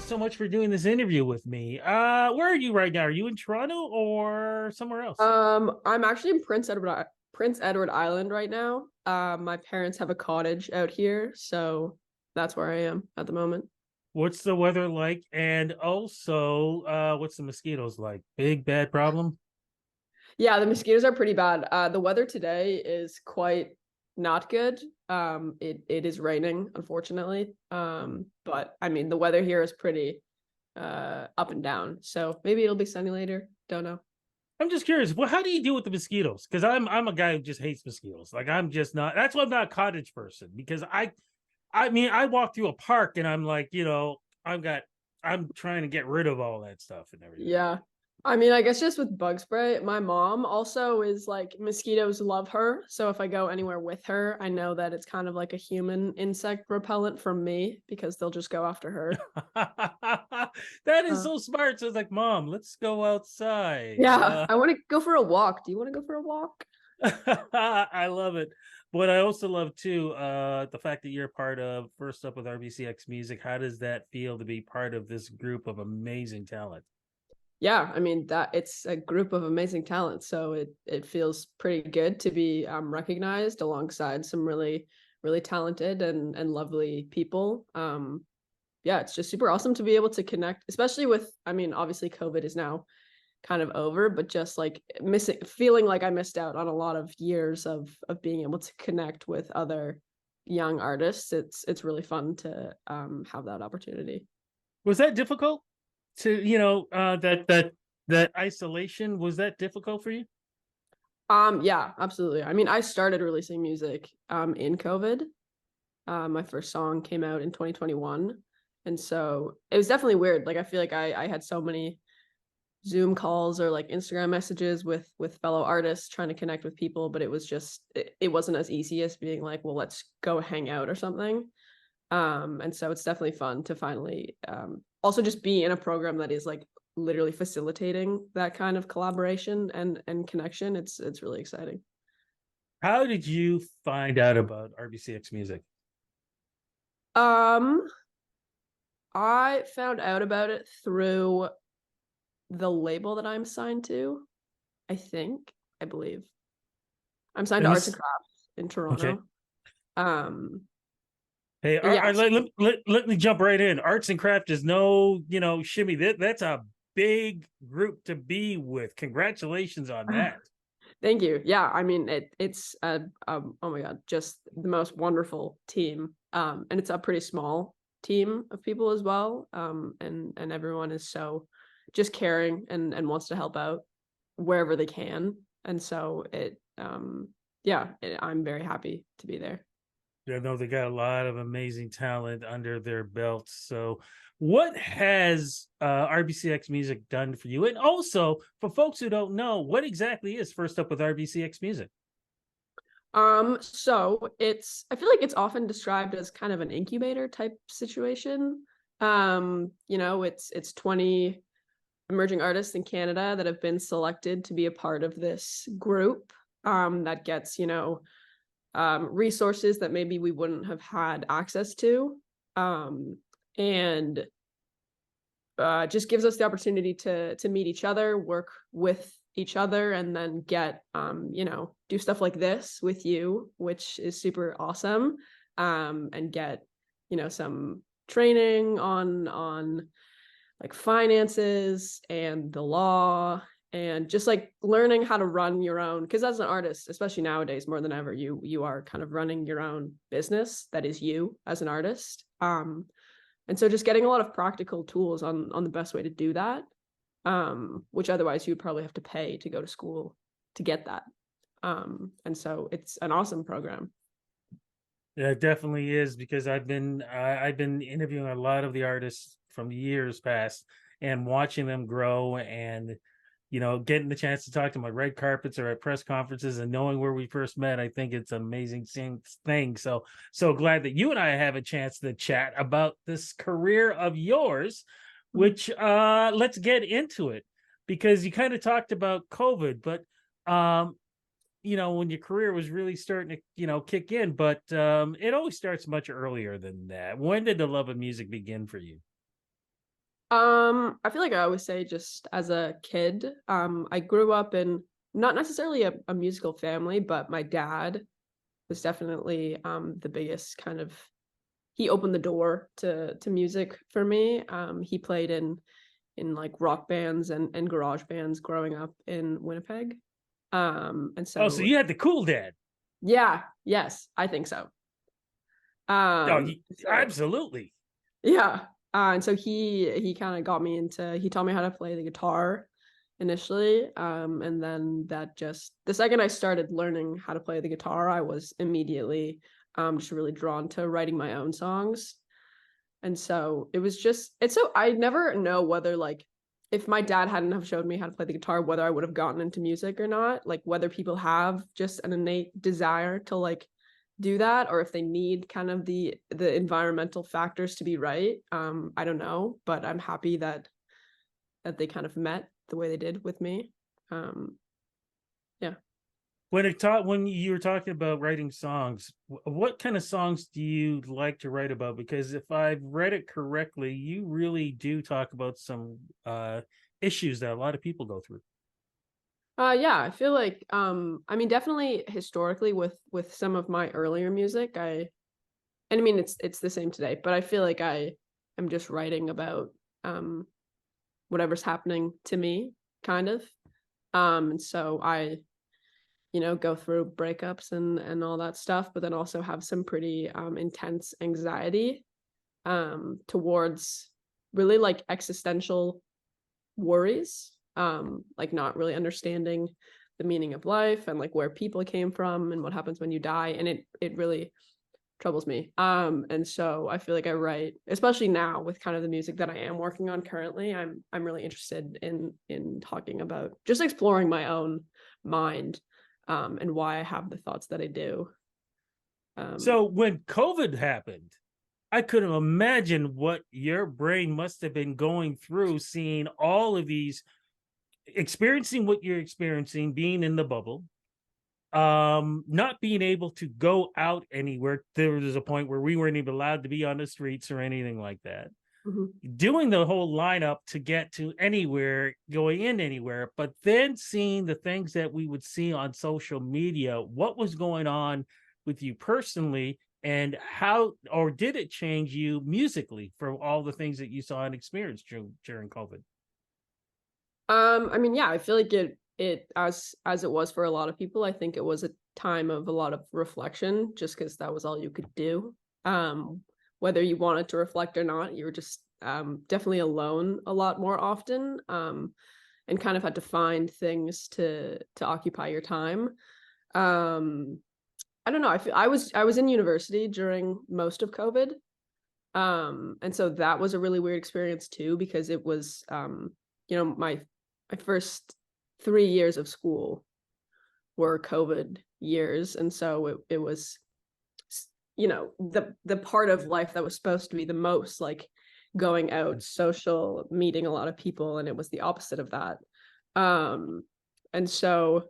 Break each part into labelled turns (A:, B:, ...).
A: so much for doing this interview with me. Where are you right now? Are you in Toronto or somewhere else?
B: I'm actually in Prince Edward Island right now. My parents have a cottage out here, so that's where I am at the moment.
A: What's the weather like? And also, what's the mosquitoes like? Big bad problem?
B: Yeah, the mosquitoes are pretty bad. The weather today is quite not good. It is raining, unfortunately. But I mean, the weather here is pretty up and down. So maybe it'll be sunny later. Don't know.
A: I'm just curious. Well, how do you deal with the mosquitoes? Because I'm a guy who just hates mosquitoes. Like I'm just not. That's why I'm not a cottage person. Because I mean I walk through a park and I'm like I'm trying to get rid of all that stuff and everything.
B: Yeah. I mean, I guess just with bug spray, my mom also is like mosquitoes love her. So if I go anywhere with her, I know that it's kind of like a human insect repellent from me because they'll just go after her.
A: That is
B: Uh,
A: so smart. So it's like, Mom, let's go outside.
B: yeah, I want to go for a walk. Do you want to go for a walk?
A: I love it. But I also love too the fact that you're part of First Up with RBCX Music. How does that feel to be part of this group of amazing talent?
B: Yeah, I mean that it's a group of amazing talent, so it feels pretty good to be recognized alongside some really talented and lovely people. Yeah, it's just super awesome to be able to connect, especially with, I mean, obviously COVID is now kind of over, but just like missing, feeling like I missed out on a lot of years of being able to connect with other young artists. It's really fun to have that opportunity.
A: Was that difficult to, that isolation? Was that difficult for you?
B: Yeah, absolutely. I mean, I started releasing music in COVID. My first song came out in 2021. And so it was definitely weird. Like I feel like I had so many Zoom calls or like Instagram messages with fellow artists trying to connect with people, but it was just it wasn't as easy as being like, well, let's go hang out or something. And so it's definitely fun to finally also just be in a program that is like literally facilitating that kind of collaboration and connection. It's really exciting.
A: How did you find out about RBCX Music?
B: Um, I found out about it through the label that I'm signed to, I think, I believe. I'm signed to
A: And
B: Arts and
A: this,
B: Crafts in
A: okay.
B: Toronto. Um,
A: Hey,
B: and yeah,
A: let me jump right in. Arts and craft is no, shimmy. That's a big group to be with. Congratulations on that.
B: thank you. Yeah, I mean it's oh my God, just the most wonderful team. And it's a pretty small team of people as well. And everyone is so just caring and wants to help out wherever they can. And so I'm very happy to be there.
A: I know they got a lot of amazing talent under their belts. So, what has RBCX Music done for you? And also, for folks who don't know, what exactly is First Up with RBCX Music?
B: So I feel like it's often described as kind of an incubator type situation. It's 20 emerging artists in Canada that have been selected to be a part of this group that gets, resources that maybe we wouldn't have had access to. And just gives us the opportunity to meet each other, work with each other, and then get do stuff like this with you, which is super awesome. And get some training on like finances and the law and just like learning how to run your own, because as an artist, especially nowadays more than ever, you are kind of running your own business that is you as an artist. And so just getting a lot of practical tools on the best way to do that, which otherwise you would probably have to pay to go to school to get that. And so it's an awesome program.
A: Yeah, it definitely is because I've been interviewing a lot of the artists from years past and watching them grow and getting the chance to talk to them at red carpets or at press conferences and knowing where we first met. I think it's an amazing thing. So glad that you and I have a chance to chat about this career of yours, which let's get into it because you kind of talked about COVID, but when your career was really starting to, kick in, but it always starts much earlier than that. When did the love of music begin for you?
B: I feel like I always say just as a kid, I grew up in not necessarily a musical family, but my dad was definitely the biggest kind of he opened the door to music for me. He played in like rock bands and garage bands growing up in Winnipeg. And
A: Oh, so
B: so
A: you had the cool dad.
B: yeah, yes, I think so.
A: Oh,
B: So
A: absolutely.
B: yeah. And so he kind of got me into he taught me how to play the guitar initially. And then that just the second I started learning how to play the guitar, I was immediately just really drawn to writing my own songs. And so it was just it's so I never know whether like if my dad hadn't have showed me how to play the guitar, whether I would have gotten into music or not, like whether people have just an innate desire to like do that or if they need kind of the environmental factors to be right. I don't know, but I'm happy that they kind of met the way they did with me. Um yeah.
A: When you were talking about writing songs, what kind of songs do you like to write about? Because if I've read it correctly, you really do talk about some issues that a lot of people go through.
B: Yeah, I feel like I mean definitely historically with some of my earlier music, and I mean it's the same today, but I feel like I am just writing about um whatever's happening to me kind of. And so I go through breakups and all that stuff, but then also have some pretty intense anxiety towards really like existential worries, like not really understanding the meaning of life and like where people came from and what happens when you die, and it really troubles me. And so I feel like I write, especially now with kind of the music that I am working on currently, I'm really interested in talking about just exploring my own mind, and why I have the thoughts that I do. Um,
A: So when COVID happened, I couldn't imagine what your brain must have been going through, seeing all of these, experiencing what you're experiencing, being in the bubble, not being able to go out anywhere. There was a point where we weren't even allowed to be on the streets or anything like that.
B: mhm.
A: Doing the whole lineup to get to anywhere, going in anywhere, but then seeing the things that we would see on social media, what was going on with you personally, and how, or did it change you musically for all the things that you saw and experienced during COVID?
B: I mean, yeah, I feel like it as it was for a lot of people, I think it was a time of a lot of reflection just because that was all you could do. Whether you wanted to reflect or not, you were just definitely alone a lot more often. And kind of had to find things to occupy your time. Um, I don't know. I was in university during most of COVID. And so that was a really weird experience too, because it was my first 3 years of school were COVID years. And so it was the part of life that was supposed to be the most like going out, social, meeting a lot of people, and it was the opposite of that. And so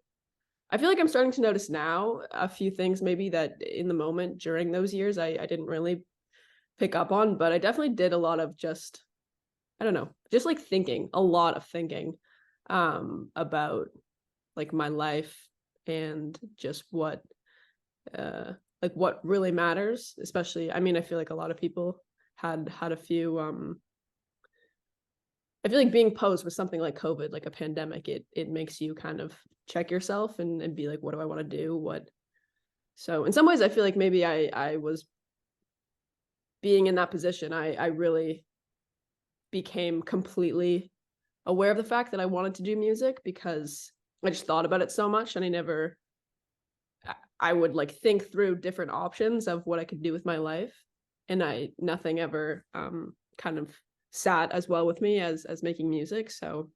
B: I feel like I'm starting to notice now a few things maybe that in the moment during those years I didn't really pick up on, but I definitely did a lot of just I don't know, just like thinking, a lot of thinking about like my life and just uh what really matters, especially I mean I feel like a lot of people had a few I feel like being posed with something like COVID, like a pandemic, it makes you kind of check yourself and be like, what do I want to do? What so in some ways I feel like maybe I was being in that position, I really became completely aware of the fact that I wanted to do music because I just thought about it so much and I would like think through different options of what I could do with my life, and I nothing ever kind of sat as well with me as making music. So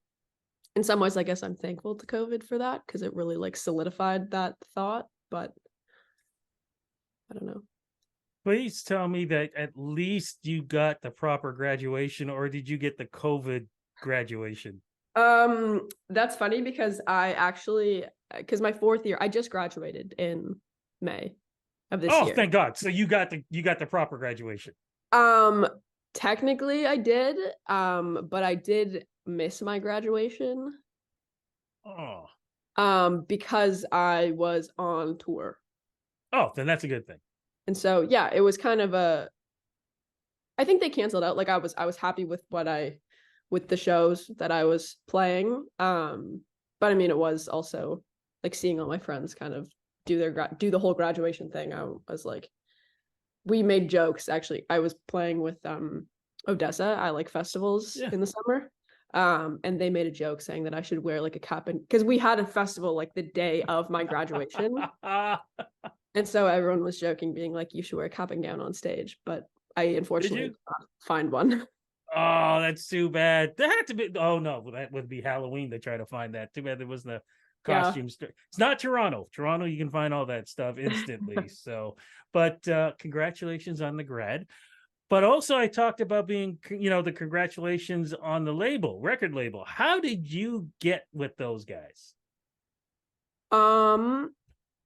B: in some ways I guess I'm thankful to COVID for that because it really like solidified that thought, but I don't know.
A: Please tell me that at least you got the proper graduation, or did you get the COVID graduation?
B: That's funny because I actually because my fourth year I just graduated in May of this
A: Oh,
B: year.
A: thank God. So you got the proper graduation.
B: Um, Technically I did, but I did miss my graduation,
A: Oh,
B: because I was on tour.
A: oh, then that's a good thing.
B: And so yeah, it was kind of a, I think they canceled out. Like I was happy with with the shows that I was playing. But I mean it was also like seeing all my friends kind of do the whole graduation thing. I was like, we made jokes actually. I was playing with Odessa. I like festivals
A: Yeah.
B: in the summer. And they made a joke saying that I should wear like a cap, and because we had a festival like the day of my graduation. And so everyone was joking, being like, you should wear a cap and gown on stage. But I
A: Did
B: unfortunately
A: you?
B: did not find one.
A: Oh, that's too bad. That had to be. Oh no, that would be Halloween to try to find that. Too bad there wasn't a
B: Yeah.
A: costume store. It's not Toronto. Toronto, you can find all that stuff instantly. So, but congratulations on the grad. But also, I talked about being, the congratulations on the label, record label. How did you get with those guys?
B: Um,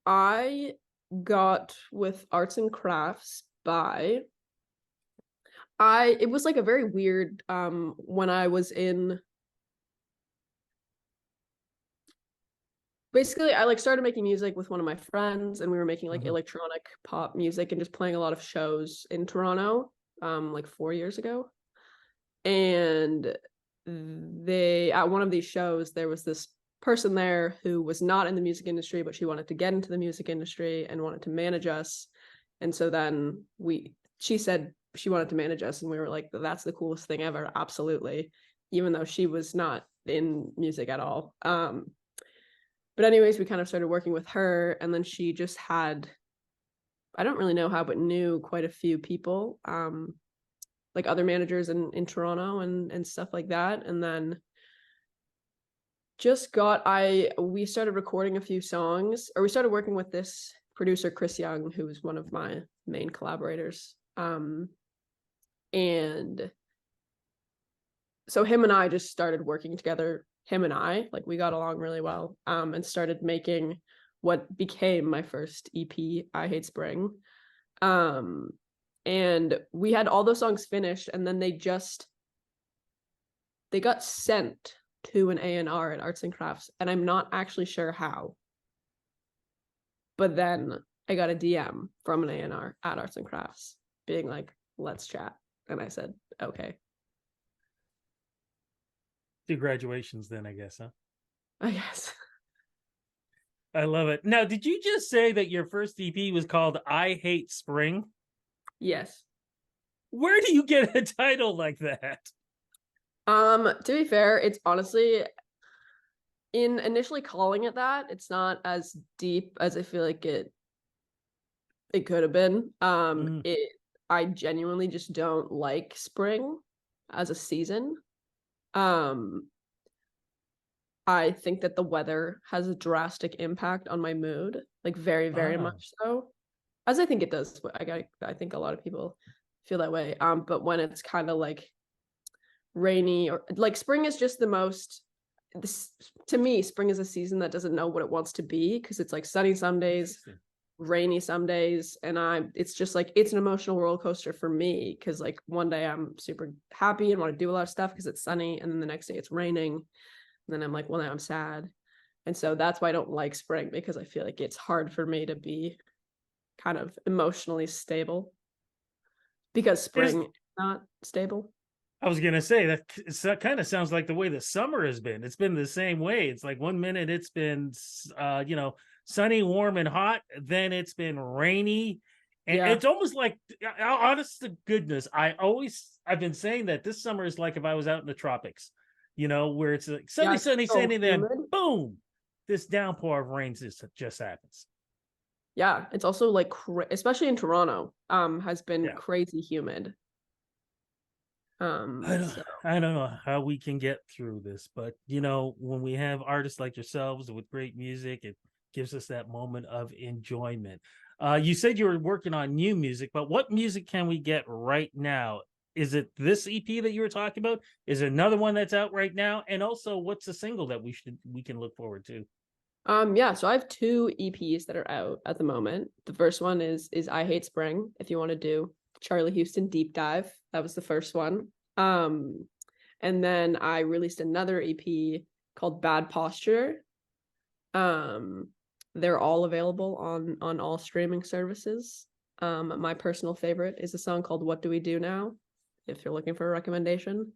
B: I got with arts and crafts by it was like a very weird when I was in, basically I like started making music with one of my friends, and we were making like
A: Mhm.
B: electronic pop music and just playing a lot of shows in Toronto like 4 years ago. And they, at one of these shows, there was this person there who was not in the music industry, but she wanted to get into the music industry and wanted to manage us. And so then she said she wanted to manage us, and we were like, that's the coolest thing ever, absolutely, even though she was not in music at all. But anyways, we kind of started working with her, and then she just had, I don't really know how, but knew quite a few people, like other managers in Toronto and stuff like that. And then just got we started recording a few songs, or we started working with this producer Chris Young, who was one of my main collaborators. And so him and I just started working together. Him and I, like, we got along really well, and started making what became my first EP, I Hate Spring. Um, and we had all those songs finished, and then they got sent to an A&R at Arts and Crafts, and I'm not actually sure how. But then I got a DM from an A&R at Arts and Crafts being like, let's chat. And I said, okay,
A: Two graduations, then I guess, huh?
B: I guess.
A: I love it. Now, did you just say that your first EP was called "I Hate Spring"?
B: Yes.
A: Where do you get a title like that?
B: To be fair, it's honestly, in initially calling it that, it's not as deep as I feel like it could have been.
A: Mm.
B: I genuinely just don't like spring as a season. Um, I think that the weather has a drastic impact on my mood, like very, very
A: Ah,
B: much so, as I think it does. I think a lot of people feel that way. But when it's kind of like rainy, or like spring is just the most, this, to me, spring is a season that doesn't know what it wants to be, because it's like sunny some days,
A: interesting.
B: rainy some days, and it's just like, it's an emotional roller coaster for me, because like one day I'm super happy and want to do a lot of stuff because it's sunny, and then the next day it's raining, and then I'm like, well, now I'm sad. And so that's why I don't like spring, because I feel like it's hard for me to be kind of emotionally stable, because
A: Is
B: spring is not stable.
A: I was gonna say that kind of sounds like the way the summer has been. It's been the same way. It's like one minute it's been, sunny, warm, and hot. Then it's been rainy, and
B: Yeah.
A: it's almost like, honest to goodness, I've been saying that this summer is like if I was out in the tropics, where it's like
B: Yeah,
A: sunny,
B: it's
A: sunny,
B: so
A: sunny, then
B: humid.
A: boom, this downpour of rain just happens.
B: Yeah, it's also like especially in Toronto, has been
A: Yeah.
B: crazy humid.
A: I don't
B: So
A: I don't know how we can get through this, but when we have artists like yourselves with great music, it gives us that moment of enjoyment. You said you were working on new music, but what music can we get right now? Is it this EP that you were talking about? Is it another one that's out right now? And also, what's the single that we can look forward to?
B: yeah, so I have two EPs that are out at the moment. The first one is I Hate Spring, if you want to do. Charlie Houston Deep Dive. That was the first one. And then I released another EP called Bad Posture. They're all available on all streaming services. My personal favorite is a song called What Do We Do Now, if you're looking for a recommendation.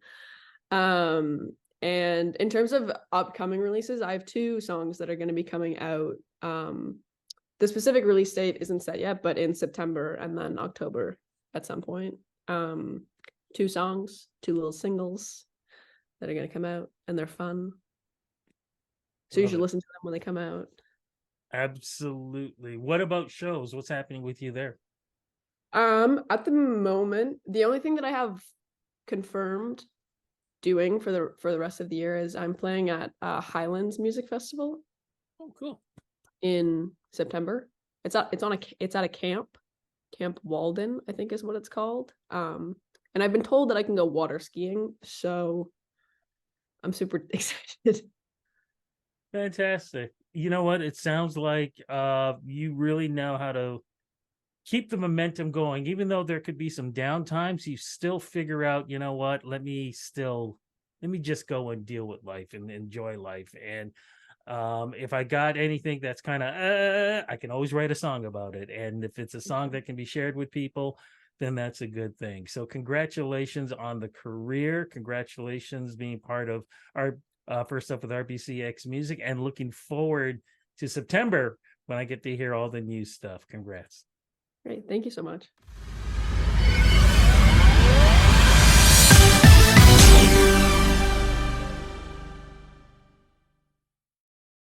B: And in terms of upcoming releases, I have 2 songs that are going to be coming out. The specific release date isn't set yet, but in September and then October at some point. 2 songs, 2 little singles that are going to come out, and they're fun. So you
A: Love
B: should
A: it.
B: listen to them when they come out.
A: Absolutely. What about shows? What's happening with you there?
B: At the moment, the only thing that I have confirmed doing for the rest of the year is I'm playing at Highlands Music Festival
A: Oh, cool.
B: in September. It's at a Camp Walden, I think is what it's called. And I've been told that I can go water skiing, so I'm super excited.
A: Fantastic. You know what? It sounds like you really know how to keep the momentum going, even though there could be some downtimes. You still figure out, you know what? Let me just go and deal with life and enjoy life. And if I got anything that's kind of, I can always write a song about it. And if it's a song that can be shared with people, then that's a good thing. So congratulations on the career. Congratulations being part of our first up with RBCX Music, and looking forward to September when I get to hear all the new stuff. Congrats.
B: Great. Thank you so much.